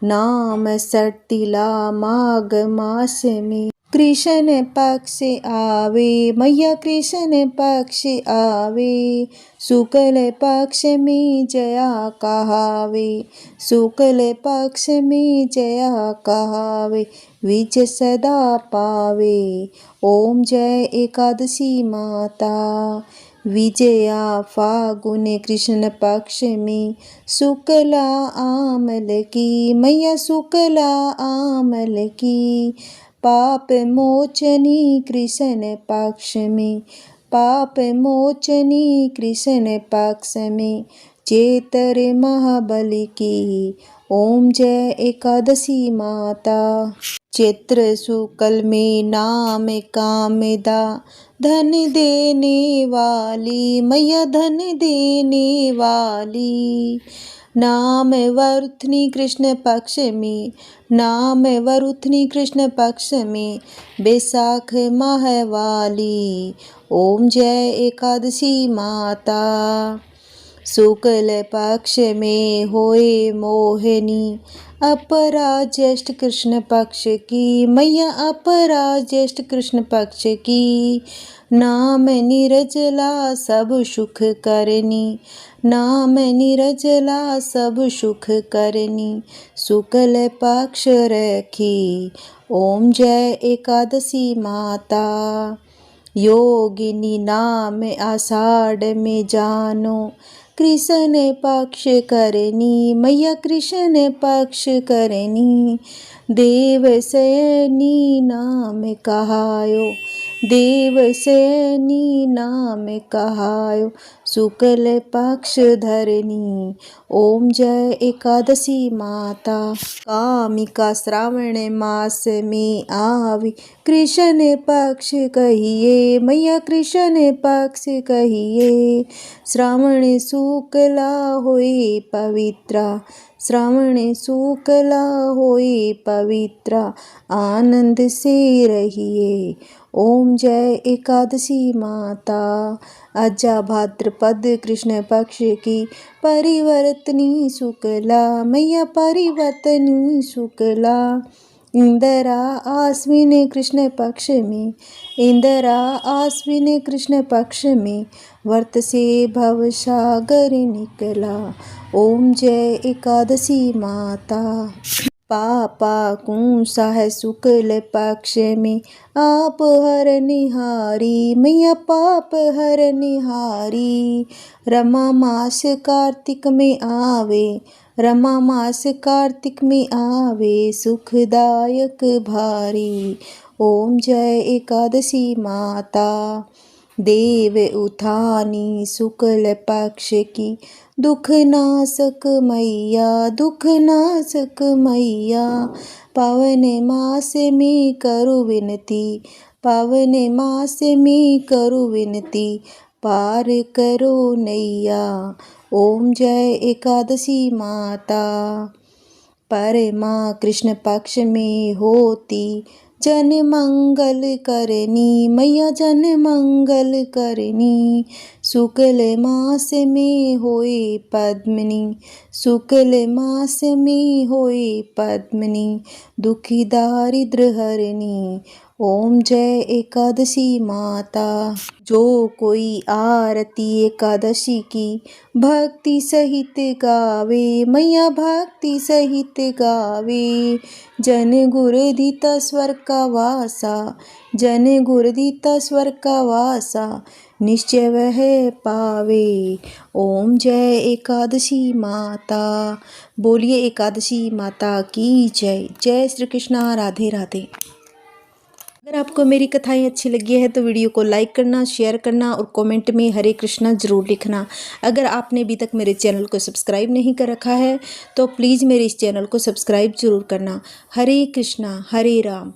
Speaker 1: नाम सटिला माघ मास में कृष्ण पक्ष आवे मैया, कृष्ण पक्ष आवे। शुक्ल पक्ष में जया कहावे, शुक्ल पक्ष में जया कहावे, विजय सदा पावे। ओम जय एकादशी माता। विजया फागुन कृष्ण पक्ष में, शुक्ला आमल की मैया, शुक्ला आमल की। पाप मोचनी कृष्ण पक्ष में, पाप मोचनी कृष्ण पक्ष में, चेतर महाबली की। ओम जय एकादशी माता। चैत्र शुक्ल में नाम कामदा, धन देने वाली मैया, धन देने वाली। नाम वरुथनी कृष्ण पक्ष में, नाम वरुथनी कृष्ण पक्ष में, बैसाख माहवाली। ओम जय एकादशी माता। शुक्ल पक्ष में होए मोहिनी, अपरा ज्येष्ठ कृष्ण पक्ष की मैया, अपरा ज्येष्ठ कृष्ण पक्ष की। नाम निरजला सब सुख करनी, नाम निरजला सब सुख करनी, शुक्ल पक्ष रखी। ओम जय एकादशी माता। योगिनी नाम आषाढ़ में जानो, कृष्ण पक्ष करनी मैया, कृष्ण पक्ष करनी। देवशयनी नाम कहायो, देवशयनी नाम कहायो, शुक्ल पक्ष धरनी। ओम जय एकादशी माता। कामिका श्रावण मास में आवी, कृष्ण पक्ष कहिए मैया, कृष्ण पक्ष कहिए। श्रावण शुक्ला होए पवित्रा, श्रावण शुक्ला होए पवित्रा, आनंद से रहिए। ओम जय एकादशी माता। अजा भाद्रपद कृष्ण पक्ष की परिवर्तनी शुक्ला मैया, परिवर्तनी शुक्ला। इंदिरा आश्विन कृष्ण पक्ष में, इंदिरा आश्विन कृष्ण पक्ष में, व्रत से भवसागर निकला। ओम जय एकादशी माता। पापा कुंसा है शुक्ल पक्ष में, आप हर निहारी मैया, पाप हर निहारी। रमा मास कार्तिक में आवे, रमा मास कार्तिक में आवे, सुखदायक भारी। ओम जय एकादशी माता। देव उठानी शुक्ल पक्ष की, दुख नाशक मैया, दुख नाशक मैया। पावन मास में करो विनती, पावन मास में करो विनती, पार करो नैया। ओम जय एकादशी माता। परमा कृष्ण पक्ष में होती, जन मंगल करनी मैया, जन मंगल करनी। शुक्ल मास में होए पद्मिनी, शुक्ल मास में होए पद्मिनी, दुखी दारिद्र हरनी। ओम जय एकादशी माता। जो कोई आरती एकादशी की भक्ति सहित गावे मैया, भक्ति सहित गावे। जन गुरुदिता स्वर का वासा, जन गुरुदिता स्वर का वासा, निश्चय वह पावे। ओम जय एकादशी माता। बोलिए एकादशी माता की जय। जय श्री कृष्णा। राधे राधे। अगर आपको मेरी कथाएं अच्छी लगी है तो वीडियो को लाइक करना, शेयर करना और कमेंट में हरे कृष्णा ज़रूर लिखना। अगर आपने अभी तक मेरे चैनल को सब्सक्राइब नहीं कर रखा है तो प्लीज़ मेरे इस चैनल को सब्सक्राइब ज़रूर करना। हरे कृष्णा हरे राम।